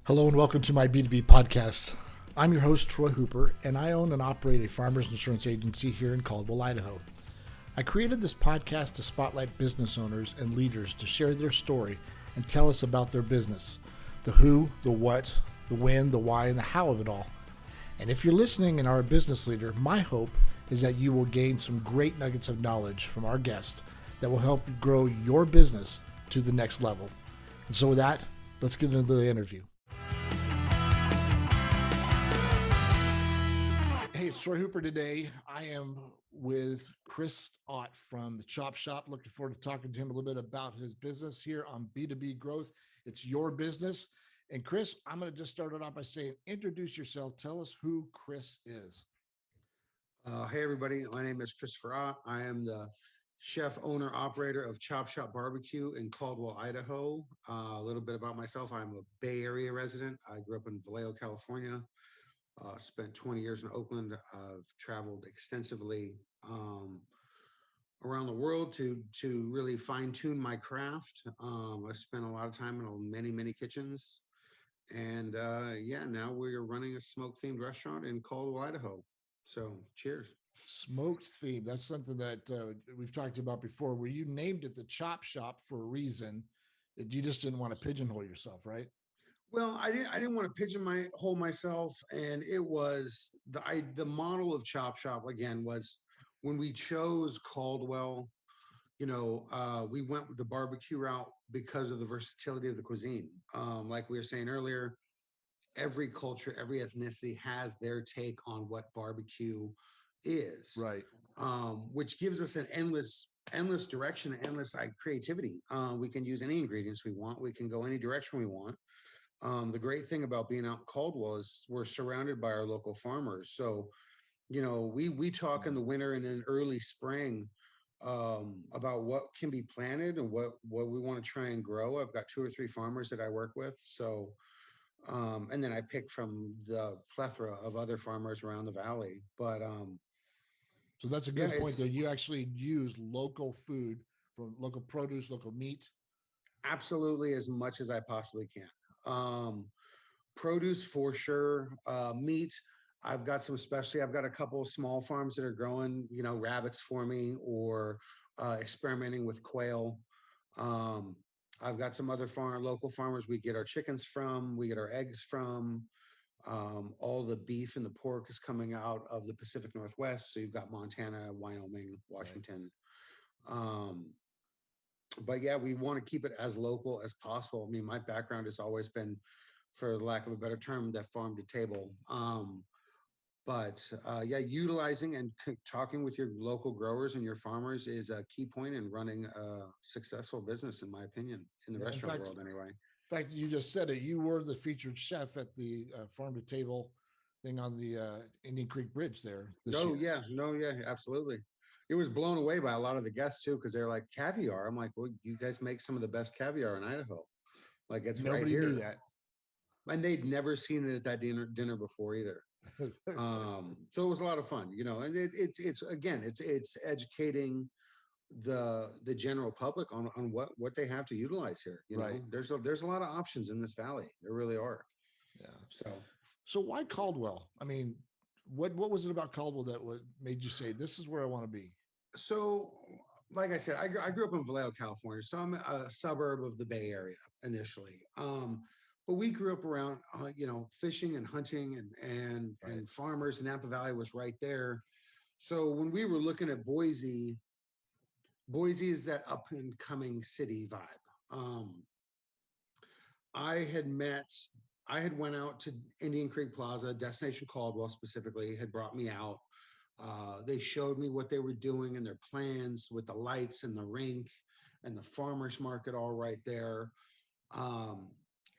Hello and welcome to my B2B podcast. I'm your host, Troy Hooper, and I own and operate a farmers insurance agency here in Caldwell, Idaho. I created this podcast to spotlight business owners and leaders to share their story and tell us about their business, the who, the what, the when, the why, and the how of it all. And if you're listening and are a business leader, my hope is that you will gain some great nuggets of knowledge from our guest that will help grow your business to the next level. And so with that, let's get into the interview. Hey, it's Troy Hooper today. I am with Kristopher Ott from the Chop Shop. Looking forward to talking to him a little bit about his business here on B2B Growth. It's your business. And Kris, I'm going to just start it off by saying, introduce yourself. Tell us who Kris is. Hey, everybody. My name is Kristopher Ott. I am the chef, owner, operator of Chop Shop BBQ in Caldwell, Idaho. A little bit about myself. I'm a Bay Area resident. I grew up in Vallejo, California. Spent 20 years in Oakland. I've traveled extensively around the world to really fine tune my craft. I spent a lot of time in many kitchens. And now we're running a smoke themed restaurant in Caldwell, Idaho. So cheers. Smoked theme. That's something that we've talked about before, where you named it the Chop Shop for a reason. That you just didn't want to pigeonhole yourself, right? Well, I didn't want to pigeonhole myself, and it was the model of Chop Shop again was when we chose Caldwell. We went with the barbecue route because of the versatility of the cuisine. Like we were saying earlier, every culture, every ethnicity has their take on what barbecue is, Right. which gives us an endless direction, endless creativity. We can use any ingredients we want. We can go any direction we want. The great thing about being out in Caldwell is we're surrounded by our local farmers. So, we talk in the winter and in early spring about what can be planted and what we want to try and grow. I've got 2 or 3 farmers that I work with. So, and then I pick from the plethora of other farmers around the valley. But So that's a yeah, good point it's there. You actually use local food from local produce, local meat. absolutely as much as I possibly can. Produce for sure. Meat. I've got some specialty. I've got a couple of small farms that are growing, rabbits for me or experimenting with quail. Um, I've got some other local farmers we get our chickens from, we get our eggs from. All the beef and the pork is coming out of the Pacific Northwest. So you've got Montana, Wyoming, Right. Washington. Um, but yeah, we want to keep it as local as possible. I mean, my background has always been, for lack of a better term, that farm to table. But utilizing and talking with your local growers and your farmers is a key point in running a successful business, in my opinion, in the Yeah. In restaurant fact, world, anyway. you just said it. You were the featured chef at the farm to table thing on the Indian Creek Bridge there this Oh year. yeah, no, yeah, absolutely. It was blown away by a lot of the guests too, because they're like caviar. I'm like, well, you guys make some of the best caviar in Idaho. Like it's right Nobody knew here, that. and they'd never seen it at that dinner before either. So it was a lot of fun, and it's again, it's educating the general public on what they have to utilize here. Right. There's a lot of options in this valley. There really are. Yeah. So So why Caldwell? I mean, what was it about Caldwell that would made you say this is where I want to be? so like I said, I grew up in Vallejo, California, so I'm a suburb of the Bay Area initially. But we grew up around fishing and hunting Right. and farmers. And Napa Valley was right there. So when we were looking at Boise is that up and coming city vibe. I had met, I had went out to Indian Creek Plaza, Destination Caldwell specifically, had brought me out. They showed me what they were doing and their plans with the lights and the rink and the farmers market all right there. Um,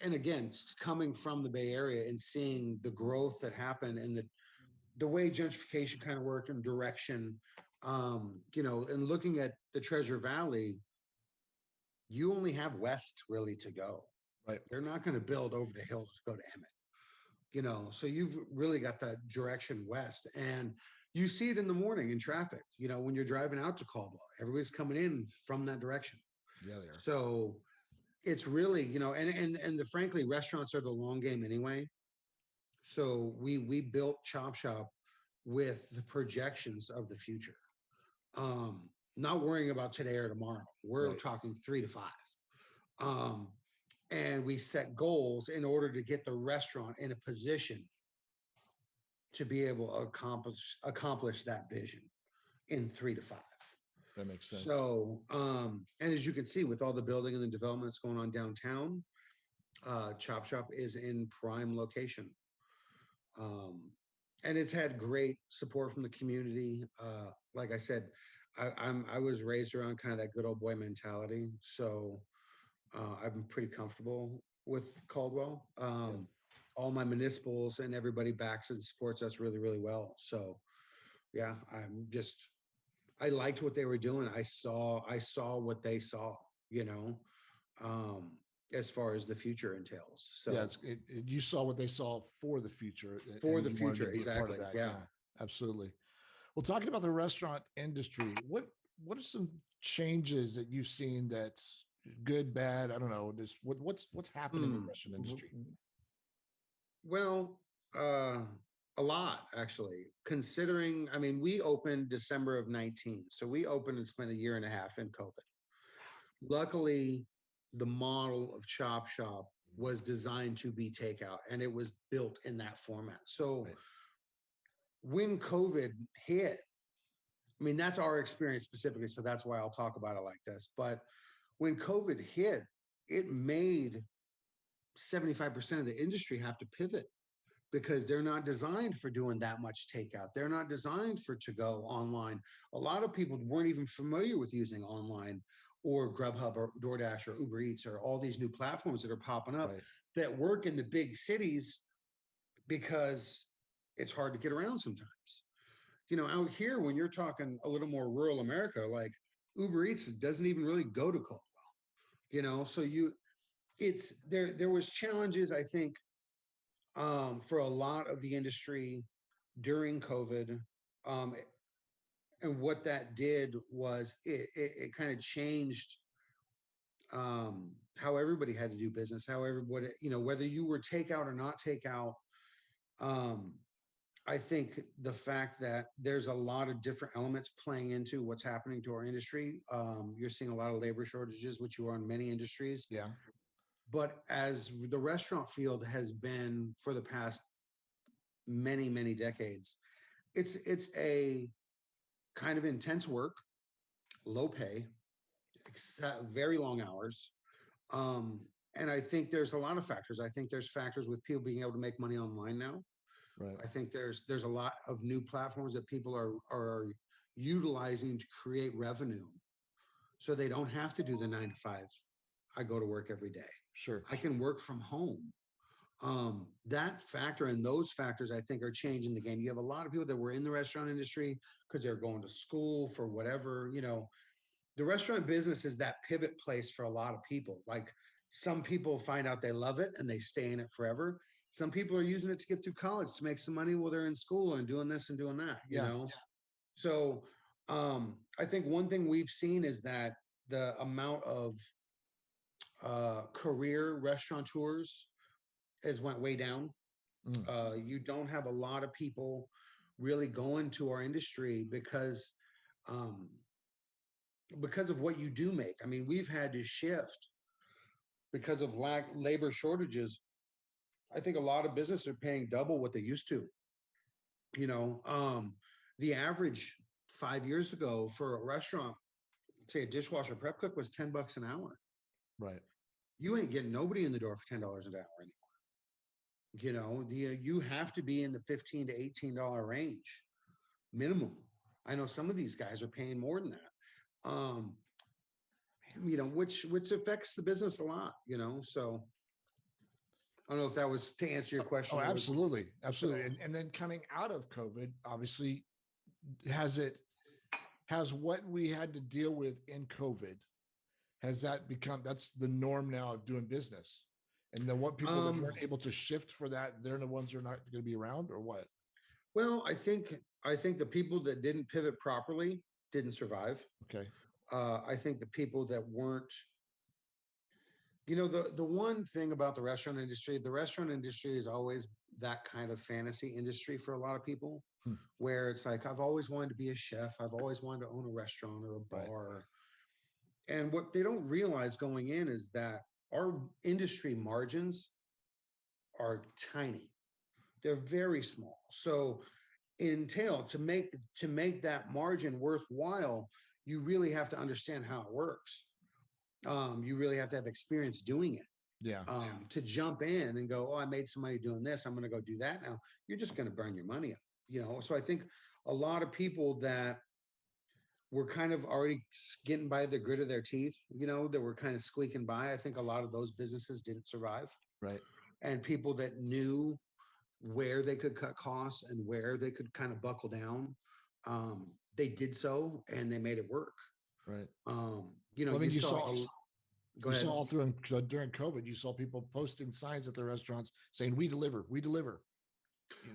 and again, coming from the Bay Area and seeing the growth that happened and the way gentrification kind of worked and direction, and looking at the Treasure Valley, you only have west really to go. Right. They're not going to build over the hills to go to Emmett, so you've really got that direction west. And you see it in the morning in traffic, when you're driving out to Caldwell, everybody's coming in from that direction. Yeah, they are. So it's really, and frankly, restaurants are the long game anyway. So we built Chop Shop with the projections of the future. Um, Not worrying about today or tomorrow. We're Right. talking 3 to 5. Um, and we set goals in order to get the restaurant in a position to be able to accomplish that vision in 3 to 5. That makes sense. So, and as you can see, with all the building and the developments going on downtown, Chop Shop is in prime location. Um, and it's had great support from the community. Like I said, I was raised around kind of that good old boy mentality, so I'm pretty comfortable with Caldwell. Yeah. All my municipals and everybody backs and supports us really, really well. So yeah, I liked what they were doing. I saw what they saw, you know, um, as far as the future entails. Yeah, So you saw what they saw for the future, for and the you wanted to future, be a part of exactly. that. Yeah. Yeah, absolutely. Well, talking about the restaurant industry, what are some changes that you've seen that's good, bad? I don't know. Just what's happening in the Hmm. restaurant industry? Well, a lot actually. Considering, I mean, we opened December of 19, so we opened and spent a year and a half in COVID. Luckily, the model of Chop Shop was designed to be takeout, and it was built in that format. So Right. when COVID hit, I mean, that's our experience specifically, so that's why I'll talk about it like this. But when COVID hit, it made 75% of the industry have to pivot because they're not designed for doing that much takeout. They're not designed for to go online. A lot of people weren't even familiar with using online or Grubhub or DoorDash or Uber Eats or all these new platforms that are popping up Right. that work in the big cities because it's hard to get around sometimes. Out here, when you're talking a little more rural America, like Uber Eats doesn't even really go to Caldwell, so it's there was challenges, I think, for a lot of the industry during COVID. Um, and what that did was it kind of changed how everybody had to do business, how everybody, whether you were takeout or not takeout. Um, I think the fact that there's a lot of different elements playing into what's happening to our industry. You're seeing a lot of labor shortages, which you are in many industries. Yeah. But as the restaurant field has been for the past many, many decades, it's a kind of intense work, low pay, very long hours. Um, and I think there's a lot of factors. I think there's factors with people being able to make money online now. Right. I think there's a lot of new platforms that people are utilizing to create revenue, so they don't have to do the 9 to 5. I go to work every day. Sure. I can work from home. That factor and those factors, I think, are changing the game. You have a lot of people that were in the restaurant industry because they're going to school for whatever. The restaurant business is that pivot place for a lot of people. Like, some people find out they love it and they stay in it forever. Some people are using it to get through college to make some money while they're in school and doing this and doing that, Yeah. So I think one thing we've seen is that the amount of career restaurateurs has went way down. Mm. You don't have a lot of people really going to our industry um, because of what you do make. I mean, we've had to shift because of labor shortages. I think a lot of businesses are paying double what they used to. You know, the average 5 years ago for a restaurant, say a dishwasher prep cook, was $10 an hour. Right. You ain't getting nobody in the door for $10 an hour anymore. You have to be in the $15 to $18 range minimum. I know some of these guys are paying more than that. Which affects the business a lot. So I don't know if that was to answer your question. Oh, absolutely. Absolutely. So- And then coming out of COVID, obviously, has what we had to deal with in COVID, has that become, that's the norm now of doing business? And then what people that weren't able to shift for that, they're the ones who are not going to be around, or what? Well, I think the people that didn't pivot properly didn't survive. Okay. I think the people that weren't The one thing about the restaurant industry is always that kind of fantasy industry for a lot of people, Hmm. where it's like, I've always wanted to be a chef, I've always wanted to own a restaurant or a Right. bar. And what they don't realize going in is that our industry margins are tiny. They're very small. So entail to make that margin worthwhile, you really have to understand how it works. You really have to have experience doing it. Yeah. To jump in and go, oh, I made some money doing this, I'm going to go do that now. You're just going to burn your money up. So I think a lot of people that were kind of already getting by the grit of their teeth, that were kind of squeaking by. I think a lot of those businesses didn't survive. Right. And people that knew where they could cut costs and where they could kind of buckle down, they did so and they made it work. Right. Well, I mean, you you saw. saw Go you ahead. saw all during COVID. You saw people posting signs at the restaurants saying, "We deliver. We deliver."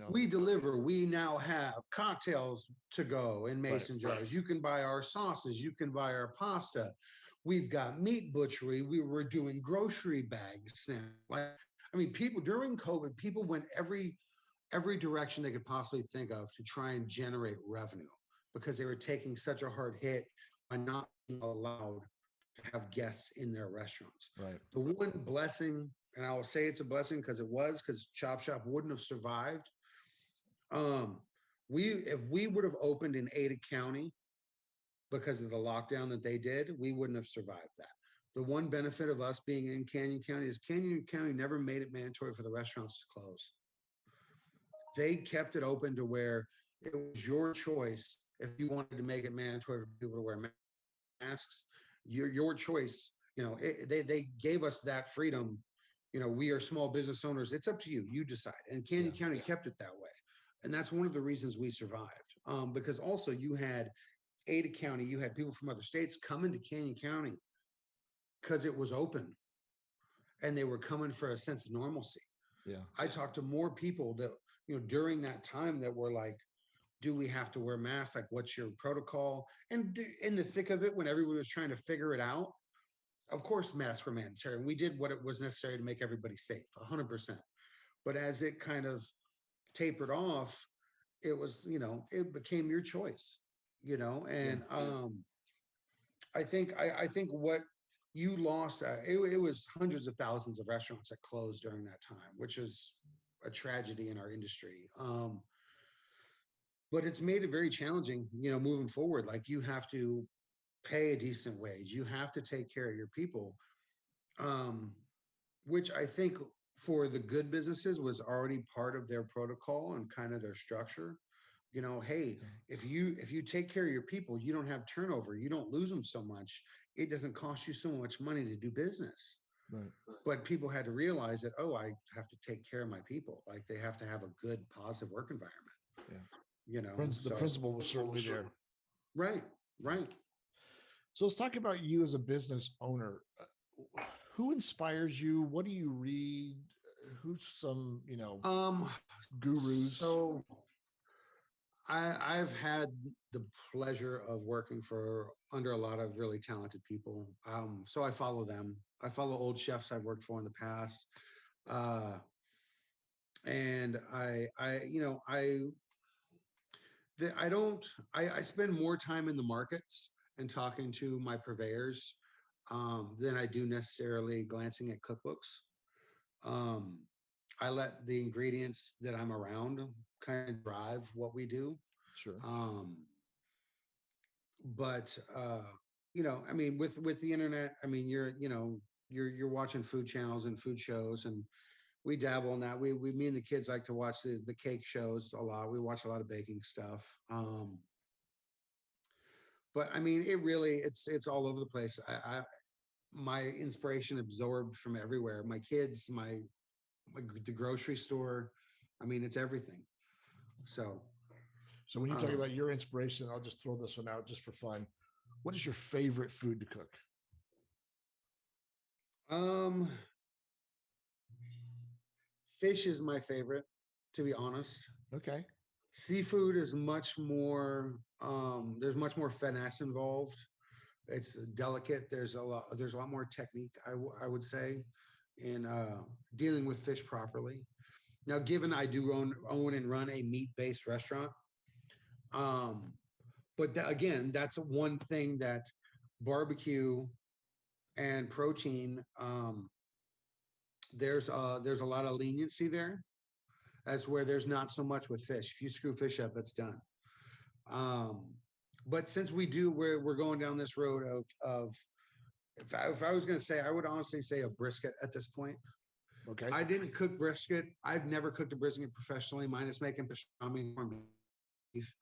We deliver. We now have cocktails to go in Right. mason jars. You can buy our sauces. You can buy our pasta. We've got meat butchery. We were doing grocery bags now. People during COVID, people went every direction they could possibly think of to try and generate revenue because they were taking such a hard hit by not being allowed to have guests in their restaurants. Right. The one blessing, and I will say it's a blessing because Chop Shop wouldn't have survived. Um, if we would have opened in Ada County because of the lockdown that they did, we wouldn't have survived that. The one benefit of us being in Canyon County is Canyon County never made it mandatory for the restaurants to close. They kept it open to where it was your choice. If you wanted to make it mandatory for people to wear masks, your choice. They gave us that freedom. We are small business owners. It's up to you. You decide. And Canyon County kept it that way. And that's one of the reasons we survived. Because also you had Ada County, you had people from other states coming to Canyon County because it was open and they were coming for a sense of normalcy. Yeah. I talked to more people that, during that time that were like, do we have to wear masks? Like, what's your protocol? And in the thick of it, when everybody was trying to figure it out, of course, masks were mandatory. And we did what it was necessary to make everybody safe, 100%. But as it kind of tapered off, it was, it became your choice, and I think what you lost, it was hundreds of thousands of restaurants that closed during that time, which is a tragedy in our industry. But it's made it very challenging, moving forward. Like, you have to pay a decent wage, you have to take care of your people, um, which I think for the good businesses was already part of their protocol and kind of their structure. Hey, if you take care of your people, you don't have turnover, you don't lose them so much, it doesn't cost you so much money to do business. Right. But people had to realize that, oh, I have to take care of my people. Like, they have to have a good, positive work environment. Yeah. The principle was certainly there. Right. So let's talk about you as a business owner. Who inspires you? What do you read? Who's some, gurus? So I've had the pleasure of working under a lot of really talented people. So I follow them. I follow old chefs I've worked for in the past. And I spend more time in the markets and talking to my purveyors than I do necessarily glancing at cookbooks. I let the ingredients that I'm around kind of drive what we do. Sure. But with the internet, you're watching food channels and food shows, and we dabble in that. Me and the kids like to watch the cake shows a lot. We watch a lot of baking stuff. But it's all over the place. My inspiration absorbed from everywhere. My kids, the grocery store. It's everything. So when you talk about your inspiration, I'll just throw this one out just for fun. What is your favorite food to cook? Fish is my favorite, to be honest. Okay. Seafood is much more, there's much more finesse involved. It's delicate. There's a lot more technique, I would say, in dealing with fish properly. Now, given I do own and run a meat-based restaurant, um, but again, that's one thing that barbecue and protein, there's a lot of leniency there. That's where there's not so much with fish. If you screw fish up, it's done. Um, but since we're going down this road of if I was going to say, I would honestly say a brisket at this point. Okay. I didn't cook brisket. I've never cooked a brisket professionally, minus making pastrami corned beef,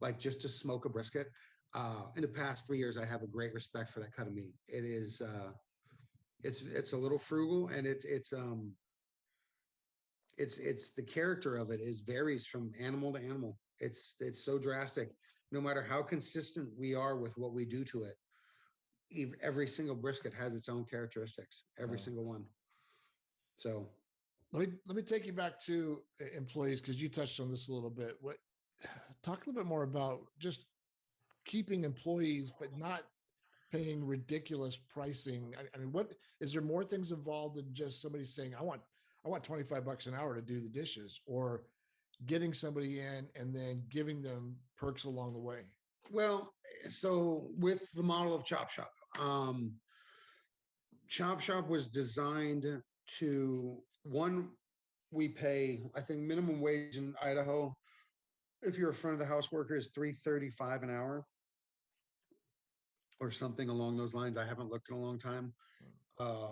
like just to smoke a brisket. In the past 3 years, I have a great respect for that cut of meat. It is, it's a little frugal, and it's the character of it is varies from animal to animal. It's so drastic. No matter how consistent we are with what we do to it, every single brisket has its own characteristics. Every single one. So let me take you back to employees, because you touched on this a little bit. Talk a little bit more about just keeping employees, but not paying ridiculous pricing. I mean, what is there more things involved than just somebody saying, I want $25 an hour to do the dishes, or getting somebody in and then giving them perks along the way? Well, so with the model of Chop Shop, Chop Shop was designed to one, we pay, I think minimum wage in Idaho, if you're a front of the house worker, is $3.35 an hour or something along those lines. I haven't looked in a long time.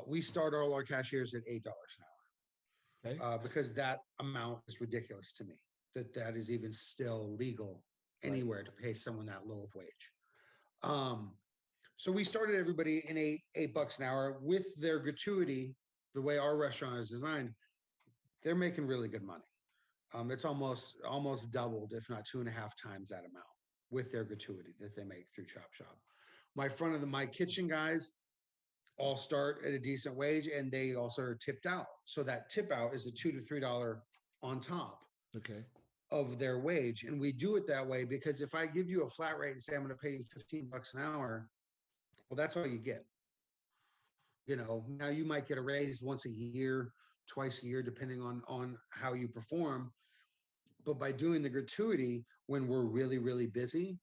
We start all our cashiers at $8 an hour. Okay. Because that amount is ridiculous to me, that is even still legal anywhere to pay someone that low of wage. So we started everybody in $8 an hour with their gratuity. The way our restaurant is designed, they're making really good money. It's almost doubled, if not 2.5 times that amount with their gratuity that they make through Chop Shop. My kitchen guys all start at a decent wage, and they also are tipped out. So that tip out is a $2 to $3 on top of their wage. And we do it that way because if I give you a flat rate and say, I'm going to pay you $15 an hour, well, that's all you get. Now you might get a raise once a year, twice a year, depending on how you perform. But by doing the gratuity, when we're really, really busy,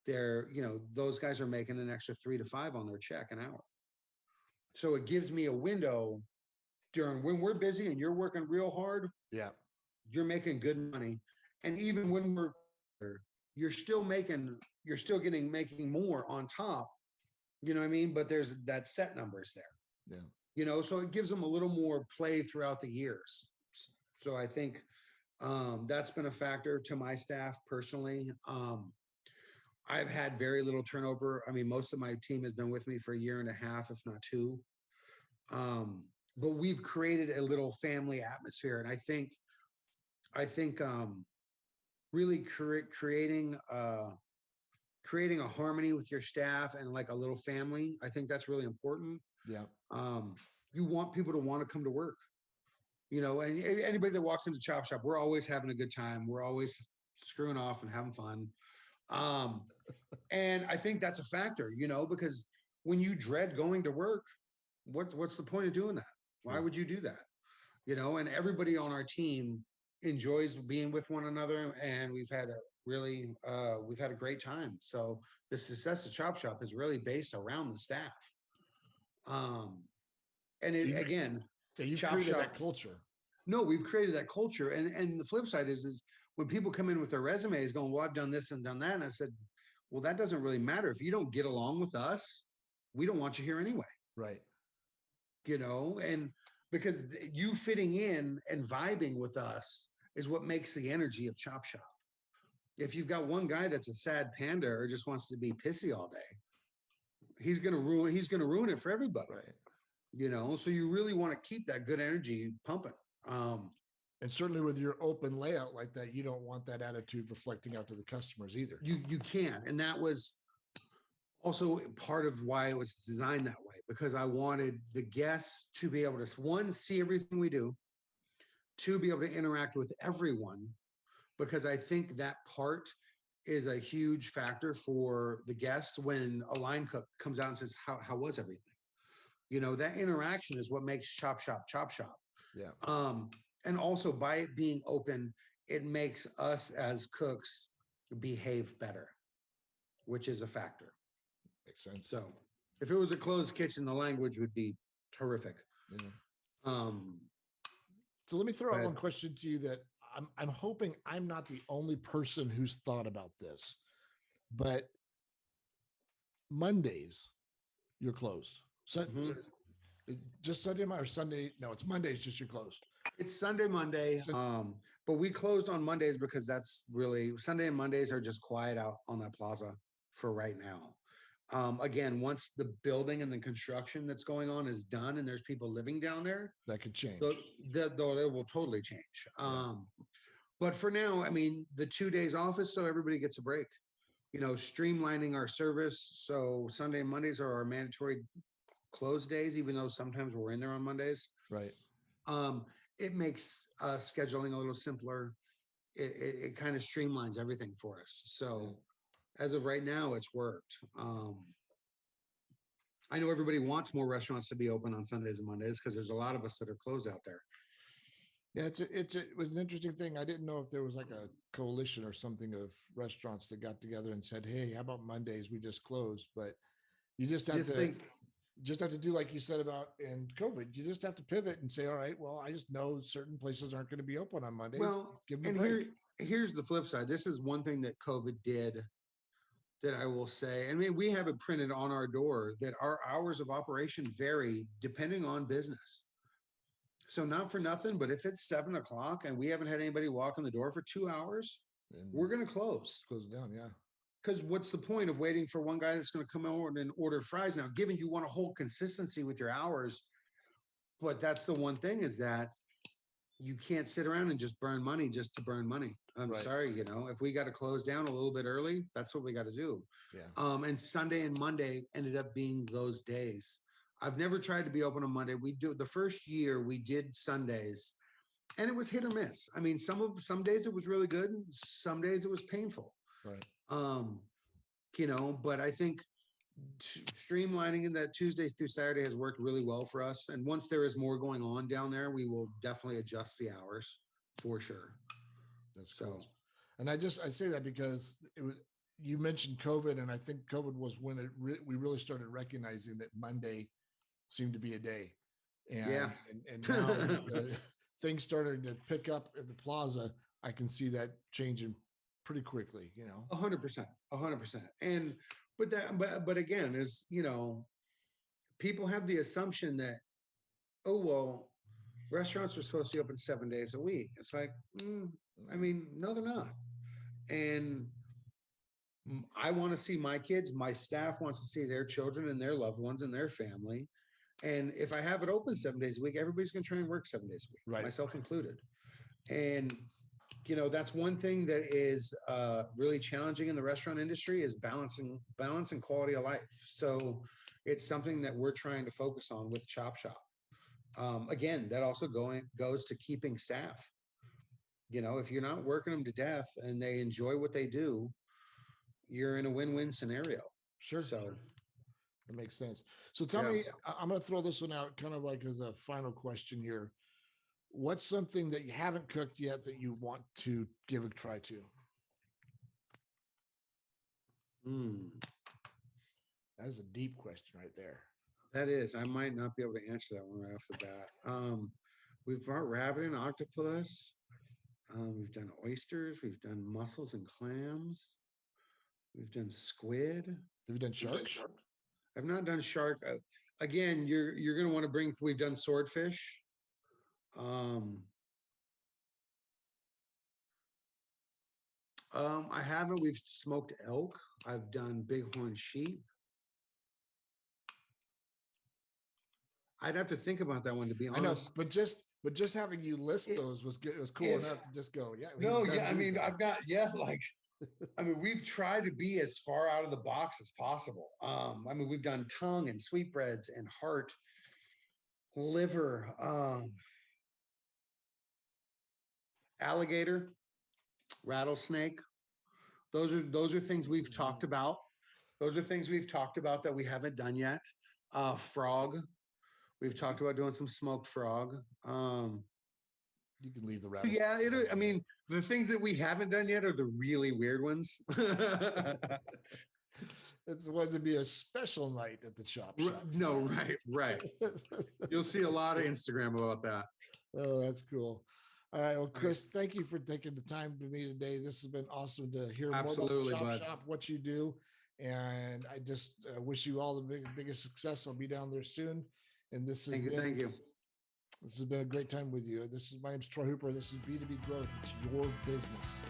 those guys are making an extra 3 to 5 on their check an hour. So it gives me a window during when we're busy and you're working real hard. Yeah. You're making good money. And even when you're still making more on top, you know what I mean? But there's that set numbers there. Yeah. So it gives them a little more play throughout the years. So I think that's been a factor to my staff personally. I've had very little turnover. I mean, most of my team has been with me for 1.5 years, if not 2. But we've created a little family atmosphere. And I think really creating a harmony with your staff and like a little family, I think that's really important. Yeah. You want people to want to come to work, and anybody that walks into Chop Shop, we're always having a good time. We're always screwing off and having fun. And I think that's a factor, because when you dread going to work, what's the point of doing that? Why would you do that? And everybody on our team enjoys being with one another, and we've had a great time. So the success of Chop Shop is really based around the staff. And you've created that culture. No, we've created that culture. And the flip side is when people come in with their resumes going, well, I've done this and done that. And I said, well, that doesn't really matter. If you don't get along with us, we don't want you here anyway. Right. And because you fitting in and vibing with us is what makes the energy of Chop Shop. If you've got one guy that's a sad panda or just wants to be pissy all day, he's going to ruin it for everybody. Right. So you really want to keep that good energy pumping. And certainly with your open layout like that, you don't want that attitude reflecting out to the customers either. You can't. And that was also part of why it was designed that way, because I wanted the guests to be able to, one, see everything we do, two, be able to interact with everyone, because I think that part is a huge factor for the guest when a line cook comes out and says, how was everything? That interaction is what makes Chop Shop. Yeah. And also by it being open, it makes us as cooks behave better, which is a factor. Makes sense. So if it was a closed kitchen, the language would be terrific. Yeah. Um, So let me throw out but- one question to you that I'm hoping I'm not the only person who's thought about this, but Mondays you're closed. So just Sunday or Sunday? No, it's Mondays. Just you're closed. It's Monday. But we closed on Mondays because that's really Sunday and Mondays are just quiet out on that plaza for right now. Again, once the building and the construction that's going on is done and there's people living down there, That could change. it will totally change. But for now, I mean, the 2 days off is so everybody gets a break. Streamlining our service. So Sunday and Mondays are our mandatory close days, even though sometimes we're in there on Mondays. Right. It makes scheduling a little simpler. It kind of streamlines everything for us. So as of right now, it's worked. I know everybody wants more restaurants to be open on Sundays and Mondays because there's a lot of us that are closed out there. Yeah, it was an interesting thing. I didn't know if there was like a coalition or something of restaurants that got together and said, "Hey, how about Mondays? We just close." But you just have to do like you said about in COVID. You just have to pivot and say, "All right, well, I just know certain places aren't going to be open on Mondays." Well, give them a break. Here's the flip side. This is one thing that COVID did that I will say. I mean, we have it printed on our door that our hours of operation vary depending on business. So not for nothing, but if it's 7 o'clock and we haven't had anybody walk in the door for 2 hours, we're going to close. Close it down, yeah. Because what's the point of waiting for one guy that's going to come over and order fries? Now, given you want to hold consistency with your hours, but that's the one thing is that you can't sit around and just burn money just to burn money. I'm sorry, if we got to close down a little bit early, that's what we got to do. Yeah. And Sunday and Monday ended up being those days. I've never tried to be open on Monday. We do the first year we did Sundays and it was hit or miss. I mean, some days it was really good. Some days it was painful. Right. But I think streamlining in that Tuesday through Saturday has worked really well for us. And once there is more going on down there, we will definitely adjust the hours for sure. That's cool. And I say that because you mentioned COVID, and I think COVID was when we really started recognizing that Monday seemed to be a day. And now things started to pick up at the plaza. I can see that changing pretty quickly, 100%. And but again, is people have the assumption that, oh well, restaurants are supposed to be open 7 days a week. It's like, I mean, no, they're not. And I want to see my kids, my staff wants to see their children and their loved ones and their family. And if I have it open 7 days a week, everybody's going to try and work 7 days a week, right, myself included. And that's one thing that is really challenging in the restaurant industry is balancing quality of life. So it's something that we're trying to focus on with Chop Shop. Again, that also goes to keeping staff. If you're not working them to death and they enjoy what they do, you're in a win-win scenario. Sure. So that makes sense. So tell me, I'm going to throw this one out kind of like as a final question here. What's something that you haven't cooked yet that you want to give a try to? That's a deep question right there. That is. I might not be able to answer that one right off the bat. We've brought rabbit and octopus. We've done oysters. We've done mussels and clams. We've done squid. Have you done shark? I've not done shark. Again, you're going to want to bring. We've done swordfish. I haven't. We've smoked elk. I've done bighorn sheep. I'd have to think about that one, to be honest. I know, but just having you list those was good. It was cool enough to just go, yeah. No, yeah. I mean, I've got, I mean, we've tried to be as far out of the box as possible. I mean, we've done tongue and sweetbreads and heart, liver, alligator, rattlesnake. those are things we've talked about. Those are things we've talked about that we haven't done yet. Frog. We've talked about doing some smoked frog. You can leave the So rabbit. yeah, I mean, the things that we haven't done yet are the really weird ones. It's going to be a special night at the Chop Shop. No, right. You'll see a lot of Instagram about that. Oh, that's cool. All right. Well, Kris, thank you for taking the time to me today. This has been awesome to hear more about the Chop Shop, what you do. And I just wish you all the biggest success. I'll be down there soon. And thank you. This has been a great time with you. My name's Troy Hooper. This is B2B Growth. It's your business.